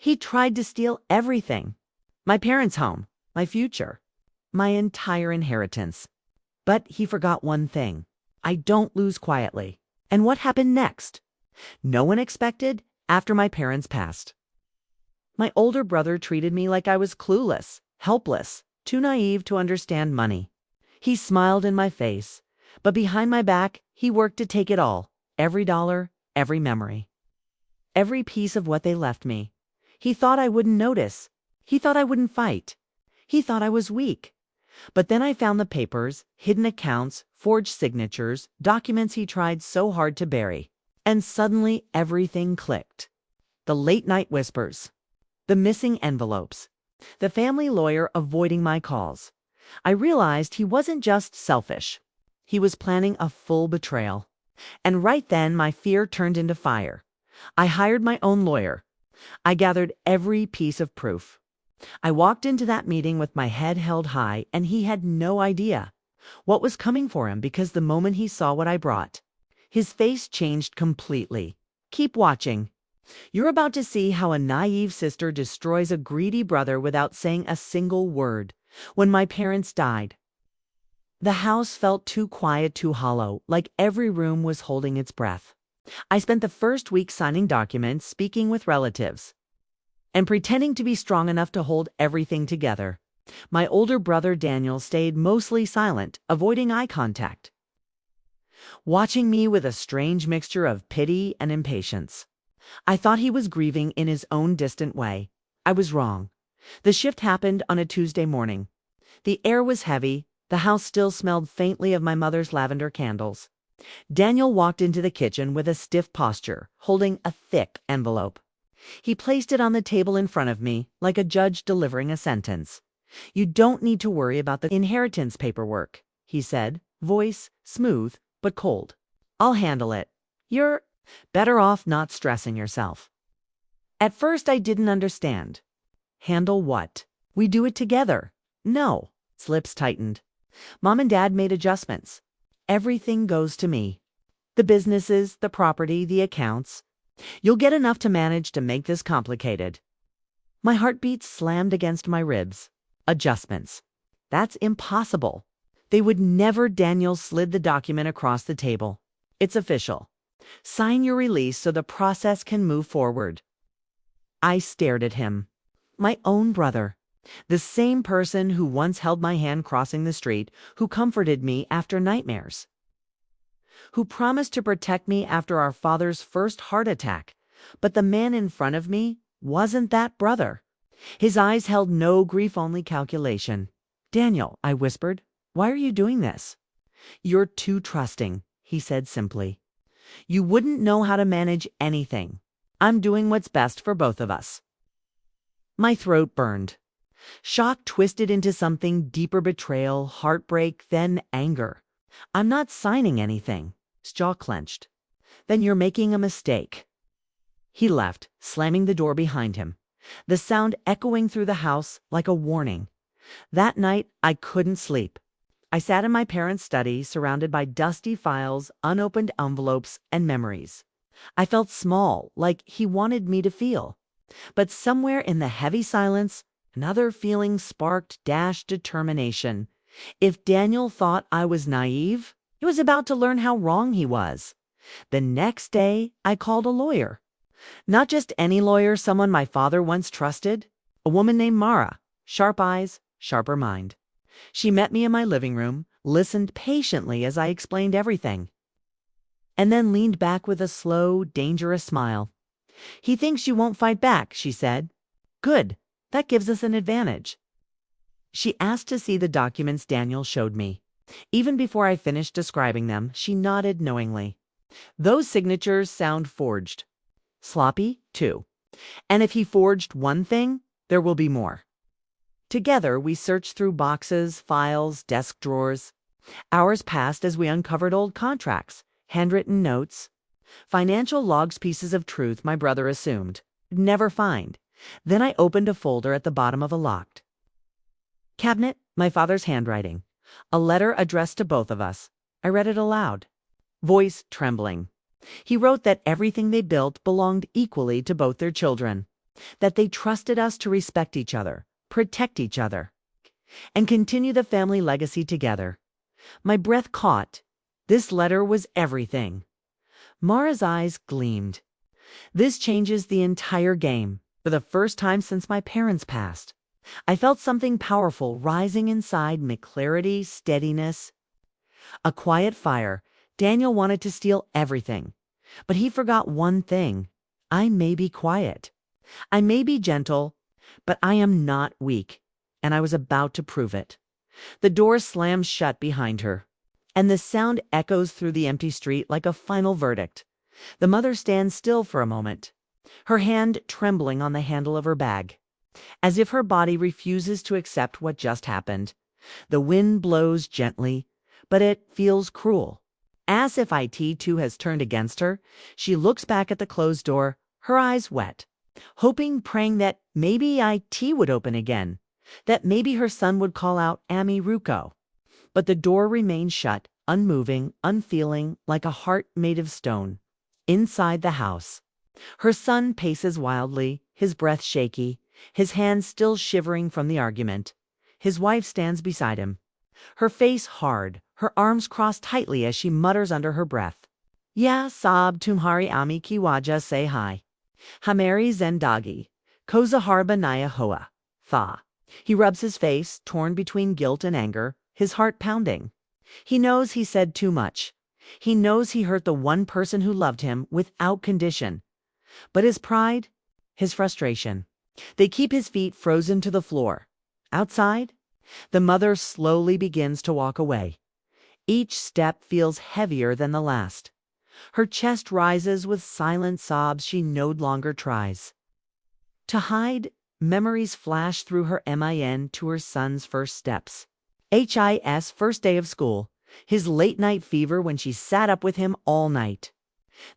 He tried to steal everything. My parents' home, my future, my entire inheritance. But he forgot one thing. I don't lose quietly. And what happened next? No one expected after my parents passed. My older brother treated me like I was clueless, helpless, too naive to understand money. He smiled in my face, but behind my back, he worked to take it all, every dollar, every memory, every piece of what they left me. He thought I wouldn't notice. He thought I wouldn't fight. He thought I was weak. But then I found the papers, hidden accounts, forged signatures, documents he tried so hard to bury. And suddenly everything clicked. The late-night whispers, the missing envelopes, the family lawyer avoiding my calls. I realized he wasn't just selfish. He was planning a full betrayal. And right then, my fear turned into fire. I hired my own lawyer. I gathered every piece of proof. I walked into that meeting with my head held high, and he had no idea what was coming for him, because the moment he saw what I brought, his face changed completely. Keep watching. You're about to see how a naive sister destroys a greedy brother without saying a single word. When my parents died, the house felt too quiet, too hollow, like every room was holding its breath. I spent the first week signing documents, speaking with relatives, and pretending to be strong enough to hold everything together. My older brother Daniel stayed mostly silent, avoiding eye contact, watching me with a strange mixture of pity and impatience. I thought he was grieving in his own distant way. I was wrong. The shift happened on a Tuesday morning. The air was heavy. The house still smelled faintly of my mother's lavender candles. Daniel walked into the kitchen with a stiff posture, holding a thick envelope. He placed it on the table in front of me, like a judge delivering a sentence. "You don't need to worry about the inheritance paperwork," he said, voice smooth but cold. "I'll handle it. You're better off not stressing yourself." At first, I didn't understand. Handle what? We do it together. No. Lips tightened. Mom and Dad made adjustments. Everything goes to me. The businesses, the property, the accounts. You'll get enough to manage to make this complicated. My heartbeat slammed against my ribs. Adjustments. That's impossible. They would never. Daniel slid the document across the table. "It's official. Sign your release so the process can move forward." I stared at him. My own brother. The same person who once held my hand crossing the street, who comforted me after nightmares, who promised to protect me after our father's first heart attack. But the man in front of me wasn't that brother. His eyes held no grief, only calculation. "Daniel," I whispered, "why are you doing this?" "You're too trusting," he said simply. "You wouldn't know how to manage anything. I'm doing what's best for both of us." My throat burned. Shock twisted into something deeper, betrayal, heartbreak, then anger. "I'm not signing anything." His jaw clenched. "Then you're making a mistake." He left, slamming the door behind him, the sound echoing through the house like a warning. That night, I couldn't sleep. I sat in my parents' study, surrounded by dusty files, unopened envelopes, and memories. I felt small, like he wanted me to feel. But somewhere in the heavy silence, another feeling sparked, determination. If Daniel thought I was naive, he was about to learn how wrong he was. The next day, I called a lawyer. Not just any lawyer, someone my father once trusted. A woman named Mara. Sharp eyes, sharper mind. She met me in my living room, listened patiently as I explained everything, and then leaned back with a slow, dangerous smile. "He thinks you won't fight back," she said. "Good. That gives us an advantage." She asked to see the documents Daniel showed me. Even before I finished describing them, she nodded knowingly. "Those signatures sound forged. Sloppy, too. And if he forged one thing, there will be more." Together, we searched through boxes, files, desk drawers. Hours passed as we uncovered old contracts, handwritten notes, financial logs, pieces of truth my brother assumed would never find. Then I opened a folder at the bottom of a locked cabinet, my father's handwriting, a letter addressed to both of us. I read it aloud, voice trembling. He wrote that everything they built belonged equally to both their children. that they trusted us to respect each other, protect each other, and continue the family legacy together. My breath caught. This letter was everything. Mara's eyes gleamed. This changes the entire game. For the first time since my parents passed, I felt something powerful rising inside me, clarity, steadiness, a quiet fire. Daniel wanted to steal everything, but he forgot one thing. I may be quiet. I may be gentle, but I am not weak, and I was about to prove it. The door slams shut behind her, and the sound echoes through the empty street like a final verdict. The mother stands still for a moment, her hand trembling on the handle of her bag, as if her body refuses to accept what just happened. The wind blows gently, but it feels cruel. As if it too has turned against her, she looks back at the closed door, her eyes wet, hoping, praying that maybe it would open again, that maybe her son would call out Ami Ruko. But the door remains shut, unmoving, unfeeling, like a heart made of stone. Inside the house, her son paces wildly, his breath shaky, his hands still shivering from the argument. His wife stands beside him, her face hard, her arms crossed tightly as she mutters under her breath. Ya sab tumhari ami ki waja say hi. Hamari zendagi. Koza harba naya hoa. Tha. He rubs his face, torn between guilt and anger, his heart pounding. He knows he said too much. He knows he hurt the one person who loved him without condition. But his pride, his frustration, they keep his feet frozen to the floor. Outside, the mother slowly begins to walk away. Each step feels heavier than the last. Her chest rises with silent sobs she no longer tries to hide. Memories flash through her mind to her son's first steps. His first day of school, his late-night fever when she sat up with him all night.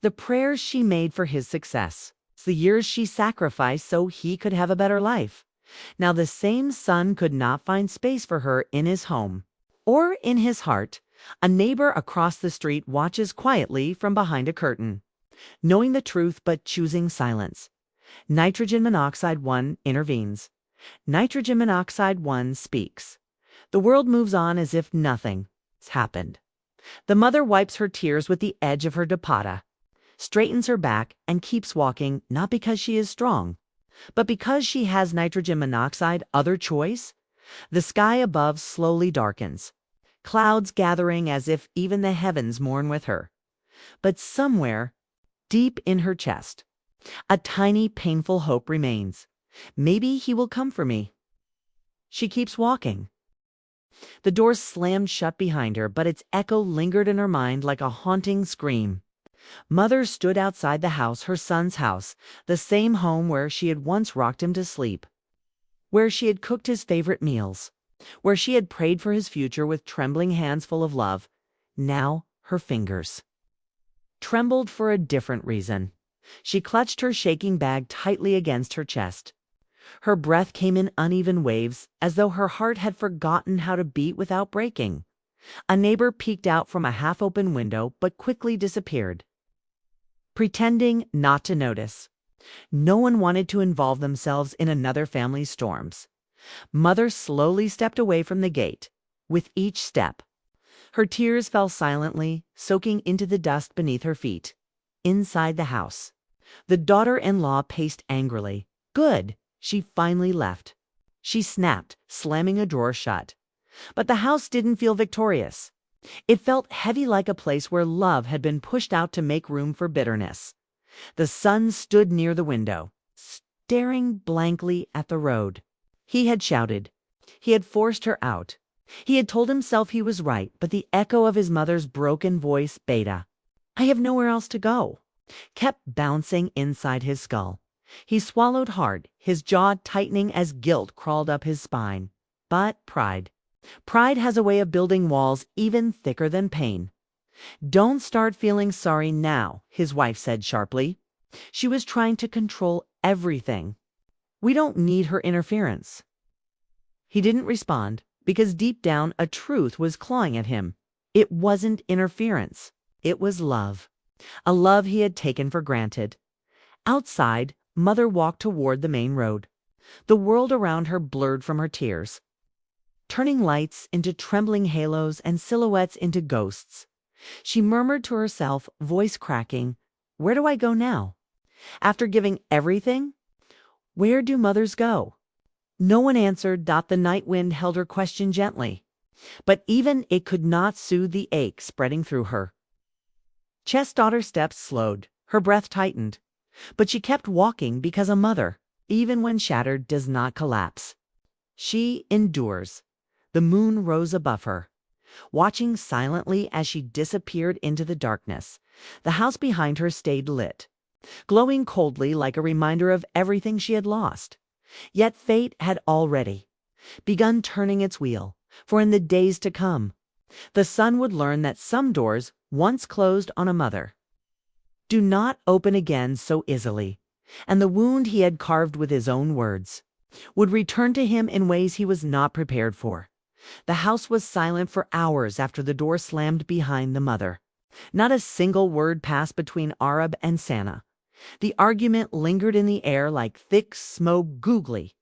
The prayers she made for his success, the years she sacrificed so he could have a better life. Now the same son could not find space for her in his home or in his heart. A neighbor across the street watches quietly from behind a curtain, knowing the truth but choosing silence. Nitrogen monoxide 1 intervenes. Nitrogen monoxide 1 speaks. The world moves on as if nothing has happened. The mother wipes her tears with the edge of her dupatta, straightens her back, and keeps walking, not because she is strong, but because she has nitrogen monoxide. Other choice? The sky above slowly darkens, clouds gathering as if even the heavens mourn with her. But somewhere, deep in her chest, a tiny, painful hope remains. Maybe he will come for me. She keeps walking. The door slammed shut behind her, but its echo lingered in her mind like a haunting scream. Mother stood outside the house, her son's house, the same home where she had once rocked him to sleep, where she had cooked his favorite meals, where she had prayed for his future with trembling hands full of love. Now her fingers trembled for a different reason. She clutched her shaking bag tightly against her chest. Her breath came in uneven waves, as though her heart had forgotten how to beat without breaking. A neighbor peeked out from a half-open window, but quickly disappeared, pretending not to notice. No one wanted to involve themselves in another family's storms. Mother slowly stepped away from the gate. With each step, her tears fell silently, soaking into the dust beneath her feet. Inside the house, the daughter-in-law paced angrily. Good, she finally left. She snapped, slamming a drawer shut. But the house didn't feel victorious. It felt heavy, like a place where love had been pushed out to make room for bitterness. The son stood near the window, staring blankly at the road. He had shouted. He had forced her out. He had told himself he was right, but the echo of his mother's broken voice, Beta, I have nowhere else to go, kept bouncing inside his skull. He swallowed hard, his jaw tightening as guilt crawled up his spine. But pride has a way of building walls even thicker than pain. Don't start feeling sorry now, his wife said sharply. She was trying to control everything. We don't need her interference. He didn't respond, because deep down a truth was clawing at him. It wasn't interference. It was love. A love he had taken for granted. Outside, Mother walked toward the main road. The world around her blurred from her tears, turning lights into trembling halos and silhouettes into ghosts. She murmured to herself, voice cracking, "Where do I go now? After giving everything? Where do mothers go?" No one answered. The night wind held her question gently, but even it could not soothe the ache spreading through her. Chess daughter's steps slowed, her breath tightened, but she kept walking because a mother, even when shattered, does not collapse. She endures. The moon rose above her, watching silently as she disappeared into the darkness. The house behind her stayed lit, glowing coldly like a reminder of everything she had lost. Yet fate had already begun turning its wheel, for in the days to come, the son would learn that some doors, once closed on a mother, do not open again so easily, and the wound he had carved with his own words would return to him in ways he was not prepared for. The house was silent for hours after the door slammed behind the mother. Not a single word passed between Arab and Santa. The argument lingered in the air like thick smoke, googly,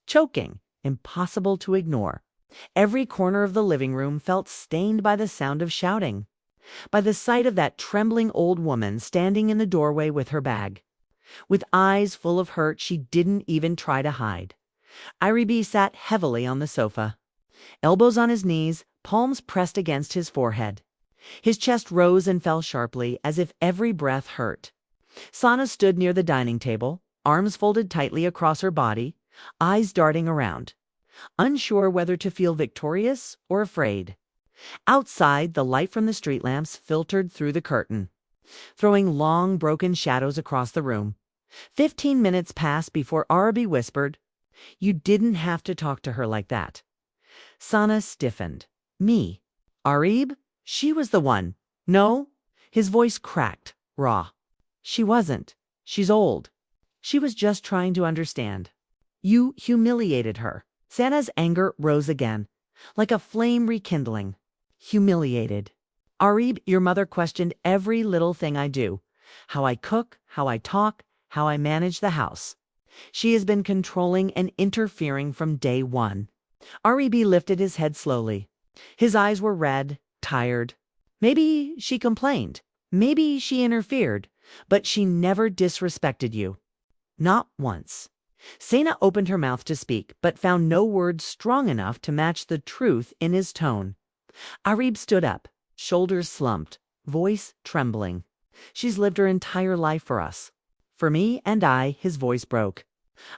choking, impossible to ignore. Every corner of the living room felt stained by the sound of shouting, by the sight of that trembling old woman standing in the doorway with her bag. With eyes full of hurt she didn't even try to hide. Iribi sat heavily on the sofa, elbows on his knees, palms pressed against his forehead. His chest rose and fell sharply, as if every breath hurt. Sana stood near the dining table, arms folded tightly across her body, eyes darting around, unsure whether to feel victorious or afraid. Outside, the light from the street lamps filtered through the curtain, throwing long, broken shadows across the room. 15 minutes passed before Arabi whispered, "You didn't have to talk to her like that." Sana stiffened. "Me? Arib? She was the one." "No." His voice cracked, raw. "She wasn't. She's old. She was just trying to understand. You humiliated her." Sana's anger rose again, like a flame rekindling. Humiliated. "Arib, your mother questioned every little thing I do. How I cook, how I talk, how I manage the house. She has been controlling and interfering from day one." Aribi lifted his head slowly. His eyes were red, tired. "Maybe she complained. Maybe she interfered. But she never disrespected you. Not once." Sana opened her mouth to speak, but found no words strong enough to match the truth in his tone. Arib stood up, shoulders slumped, voice trembling. "She's lived her entire life for us. For me and I," his voice broke.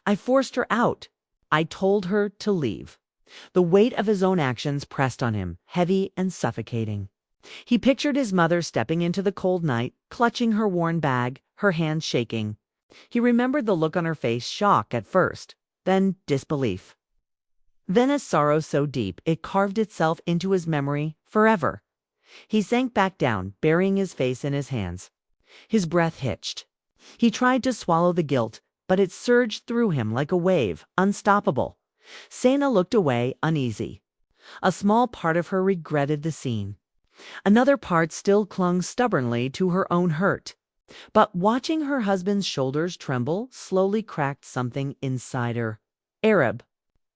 "I forced her out. I told her to leave." The weight of his own actions pressed on him, heavy and suffocating. He pictured his mother stepping into the cold night, clutching her worn bag, her hands shaking. He remembered the look on her face, shock at first, then disbelief. Then a sorrow so deep it carved itself into his memory forever. He sank back down, burying his face in his hands. His breath hitched. He tried to swallow the guilt, but it surged through him like a wave, unstoppable. Sana looked away, uneasy. A small part of her regretted the scene. Another part still clung stubbornly to her own hurt. But watching her husband's shoulders tremble slowly cracked something inside her. "Arab,"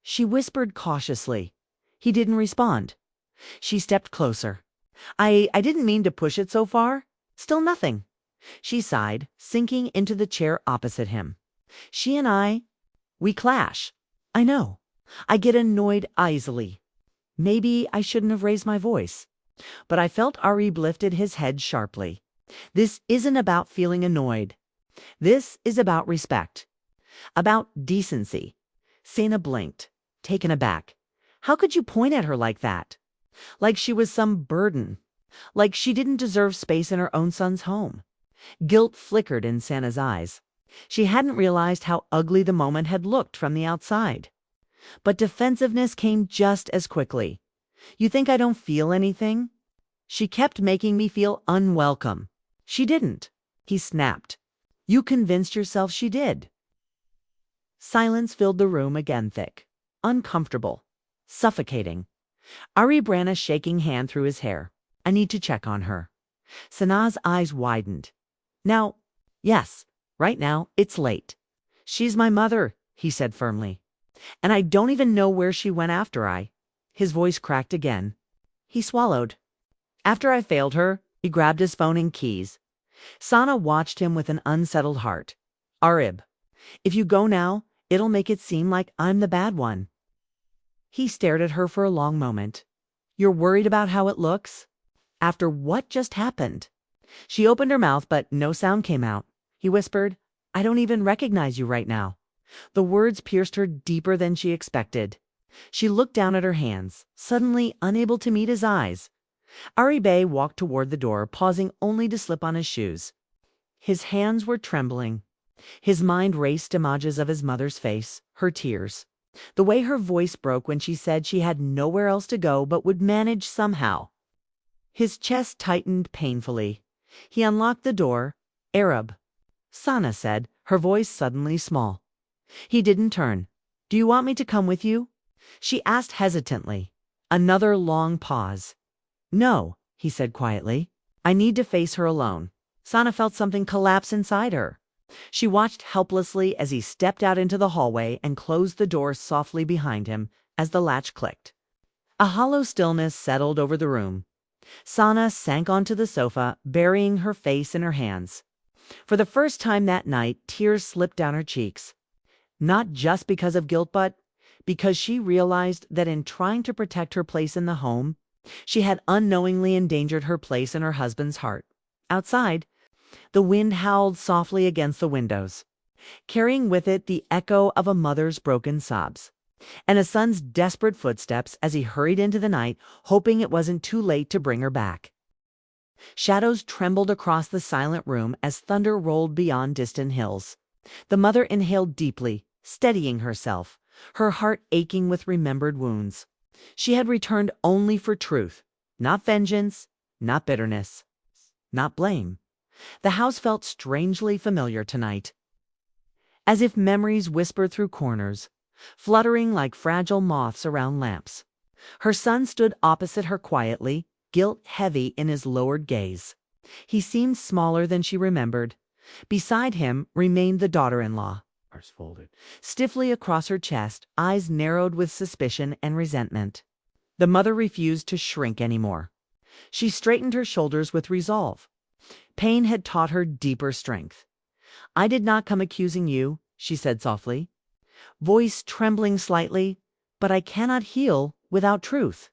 she whispered cautiously. He didn't respond. She stepped closer. I didn't mean to push it so far. Still nothing." She sighed, sinking into the chair opposite him. "She and we clash. I know. I get annoyed easily. Maybe I shouldn't have raised my voice." But I felt Arib lifted his head sharply. "This isn't about feeling annoyed. This is about respect. About decency." Sana blinked, taken aback. "How could you point at her like that? Like she was some burden. Like she didn't deserve space in her own son's home." Guilt flickered in Sana's eyes. She hadn't realized how ugly the moment had looked from the outside. But defensiveness came just as quickly. "You think I don't feel anything? She kept making me feel unwelcome." "She didn't," he snapped. "You convinced yourself she did." Silence filled the room again, thick, uncomfortable, suffocating. Ari ran a shaking hand through his hair. "I need to check on her." Sana's eyes widened. "Now, yes, right now, it's late." She's my mother, he said firmly. And I don't even know where she went after I. His voice cracked again. He swallowed. After I failed her, he grabbed his phone and keys. Sana watched him with an unsettled heart. Arib, if you go now, it'll make it seem like I'm the bad one. He stared at her for a long moment. You're worried about how it looks? After what just happened? She opened her mouth, but no sound came out. He whispered, I don't even recognize you right now. The words pierced her deeper than she expected. She looked down at her hands, suddenly unable to meet his eyes. Aribe walked toward the door, pausing only to slip on his shoes. His hands were trembling. His mind raced images of his mother's face, her tears. The way her voice broke when she said she had nowhere else to go but would manage somehow. His chest tightened painfully. He unlocked the door. Arab, Sana said, her voice suddenly small. He didn't turn. Do you want me to come with you? She asked hesitantly. Another long pause. No, he said quietly. I need to face her alone. Sana felt something collapse inside her. She watched helplessly as he stepped out into the hallway and closed the door softly behind him as the latch clicked. A hollow stillness settled over the room. Sana sank onto the sofa, burying her face in her hands. For the first time that night, tears slipped down her cheeks. Not just because of guilt, but because she realized that in trying to protect her place in the home, she had unknowingly endangered her place in her husband's heart. Outside, the wind howled softly against the windows, carrying with it the echo of a mother's broken sobs, and a son's desperate footsteps as he hurried into the night, hoping it wasn't too late to bring her back. Shadows trembled across the silent room as thunder rolled beyond distant hills. The mother inhaled deeply, steadying herself, her heart aching with remembered wounds. She had returned only for truth, not vengeance, not bitterness, not blame. The house felt strangely familiar tonight, as if memories whispered through corners, fluttering like fragile moths around lamps. Her son stood opposite her quietly, guilt heavy in his lowered gaze. He seemed smaller than she remembered. Beside him remained the daughter-in-law, arms folded stiffly across her chest, eyes narrowed with suspicion and resentment. The mother refused to shrink anymore. She straightened her shoulders with resolve. Pain had taught her deeper strength. I did not come accusing you, she said softly, voice trembling slightly, but I cannot heal without truth.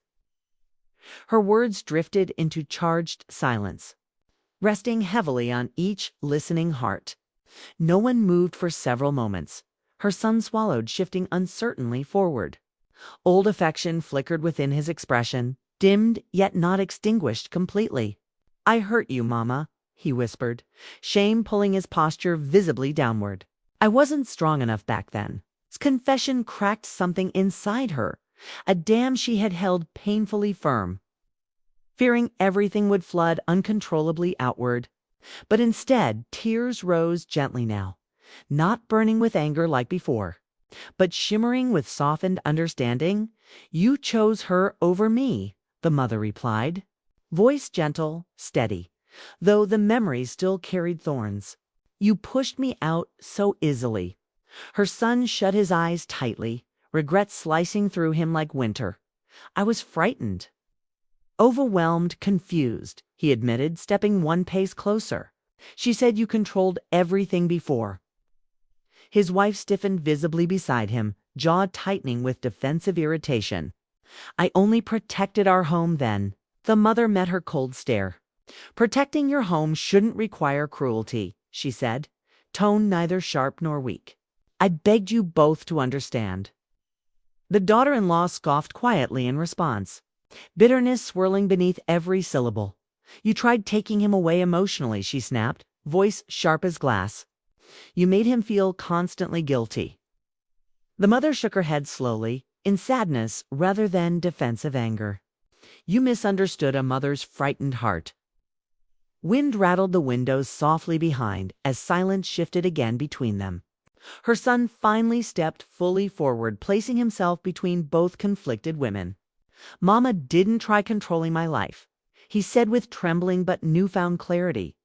Her words drifted into charged silence, resting heavily on each listening heart. No one moved for several moments. Her son swallowed, shifting uncertainly forward. Old affection flickered within his expression, dimmed yet not extinguished completely. I hurt you, Mama, he whispered, shame pulling his posture visibly downward. I wasn't strong enough back then. His confession cracked something inside her, a dam she had held painfully firm, fearing everything would flood uncontrollably outward. But instead, tears rose gently now, not burning with anger like before, but shimmering with softened understanding. You chose her over me, the mother replied, voice gentle, steady, though the memory still carried thorns. You pushed me out so easily. Her son shut his eyes tightly, regret slicing through him like winter. I was frightened. Overwhelmed, confused, he admitted, stepping one pace closer. She said you controlled everything before. His wife stiffened visibly beside him, jaw tightening with defensive irritation. I only protected our home then. The mother met her cold stare. Protecting your home shouldn't require cruelty, she said, tone neither sharp nor weak. I begged you both to understand. The daughter-in-law scoffed quietly in response, bitterness swirling beneath every syllable. You tried taking him away emotionally, she snapped, voice sharp as glass. You made him feel constantly guilty. The mother shook her head slowly, in sadness rather than defensive anger. You misunderstood a mother's frightened heart. Wind rattled the windows softly behind as silence shifted again between them. Her son finally stepped fully forward, placing himself between both conflicted women. Mama didn't try controlling my life, he said with trembling but newfound clarity.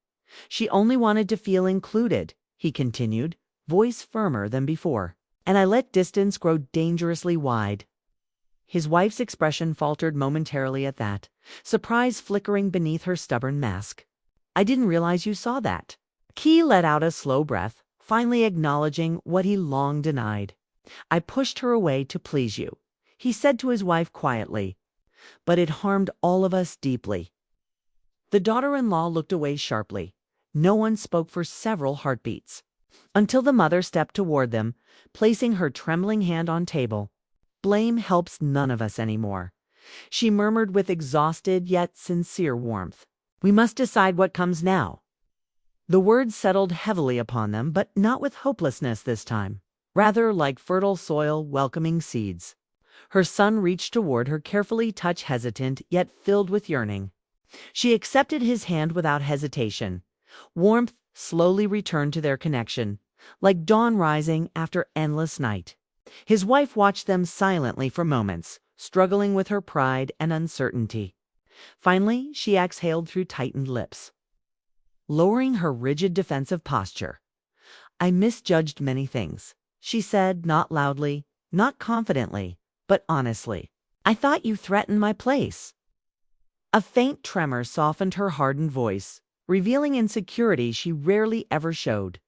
She only wanted to feel included, he continued, voice firmer than before, and I let distance grow dangerously wide. His wife's expression faltered momentarily at that, surprise flickering beneath her stubborn mask. I didn't realize you saw that. Key let out a slow breath, finally acknowledging what he long denied. I pushed her away to please you, he said to his wife quietly, but it harmed all of us deeply. The daughter-in-law looked away sharply. No one spoke for several heartbeats, until the mother stepped toward them, placing her trembling hand on table. Blame helps none of us anymore, she murmured with exhausted yet sincere warmth. We must decide what comes now. The words settled heavily upon them, but not with hopelessness this time, rather like fertile soil welcoming seeds. Her son reached toward her, carefully touch hesitant yet filled with yearning. She accepted his hand without hesitation. Warmth slowly returned to their connection, like dawn rising after endless night. His wife watched them silently for moments, struggling with her pride and uncertainty. Finally, she exhaled through tightened lips, lowering her rigid defensive posture. I misjudged many things, she said, not loudly, not confidently, but honestly. I thought you threatened my place. A faint tremor softened her hardened voice, revealing insecurity she rarely ever showed.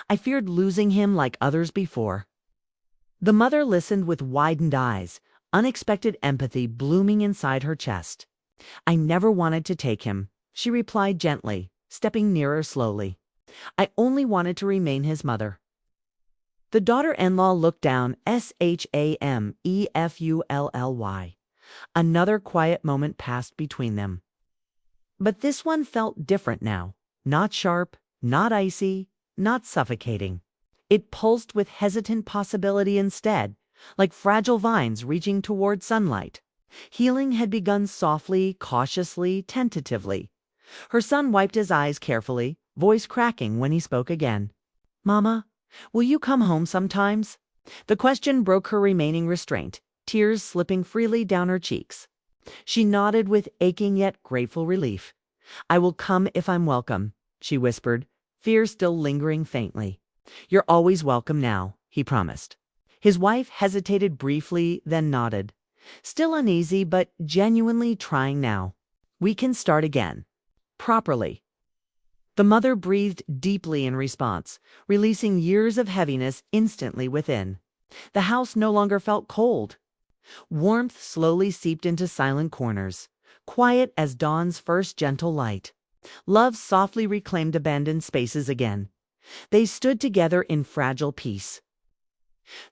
I feared losing him like others before. The mother listened with widened eyes, unexpected empathy blooming inside her chest. I never wanted to take him, she replied gently, stepping nearer slowly. I only wanted to remain his mother. The daughter-in-law looked down, SHAMEFULLY. Another quiet moment passed between them. But this one felt different now. Not sharp, not icy, not suffocating. It pulsed with hesitant possibility instead, like fragile vines reaching toward sunlight. Healing had begun softly, cautiously, tentatively. Her son wiped his eyes carefully, voice cracking when he spoke again. Mama, will you come home sometimes? The question broke her remaining restraint, tears slipping freely down her cheeks. She nodded with aching yet grateful relief. I will come if I'm welcome, she whispered, fear still lingering faintly. You're always welcome now, he promised. His wife hesitated briefly, then nodded. Still uneasy, but genuinely trying now. We can start again. Properly. The mother breathed deeply in response, releasing years of heaviness instantly within. The house no longer felt cold. Warmth slowly seeped into silent corners, quiet as dawn's first gentle light. Love softly reclaimed abandoned spaces again. They stood together in fragile peace.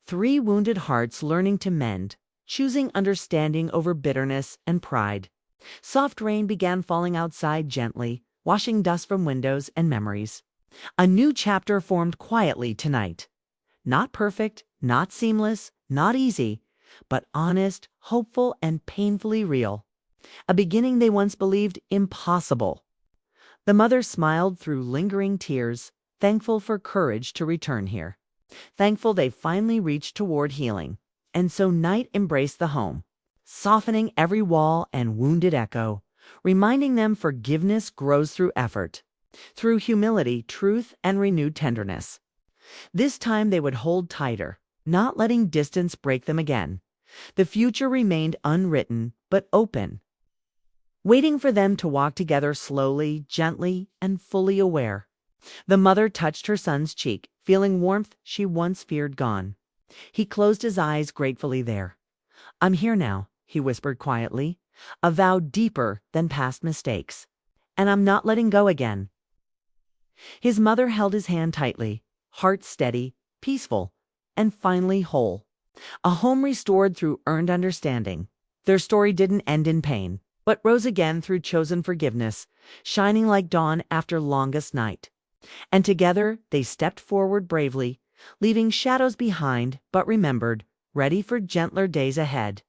Three wounded hearts learning to mend, choosing understanding over bitterness and pride. Soft rain began falling outside gently, washing dust from windows and memories. A new chapter formed quietly tonight. Not perfect, not seamless, not easy, but honest, hopeful, and painfully real. A beginning they once believed impossible. The mother smiled through lingering tears, thankful for courage to return here. Thankful they finally reached toward healing. And so night embraced the home, softening every wall and wounded echo, reminding them forgiveness grows through effort, through humility, truth, and renewed tenderness. This time they would hold tighter, not letting distance break them again. The future remained unwritten, but open, waiting for them to walk together slowly, gently, and fully aware. The mother touched her son's cheek, feeling warmth she once feared gone. He closed his eyes gratefully there. I'm here now, he whispered quietly, a vow deeper than past mistakes. And I'm not letting go again. His mother held his hand tightly, heart steady, peaceful, and finally whole. A home restored through earned understanding. Their story didn't end in pain, but rose again through chosen forgiveness, shining like dawn after longest night. And together they stepped forward bravely, leaving shadows behind, but remembered, ready for gentler days ahead.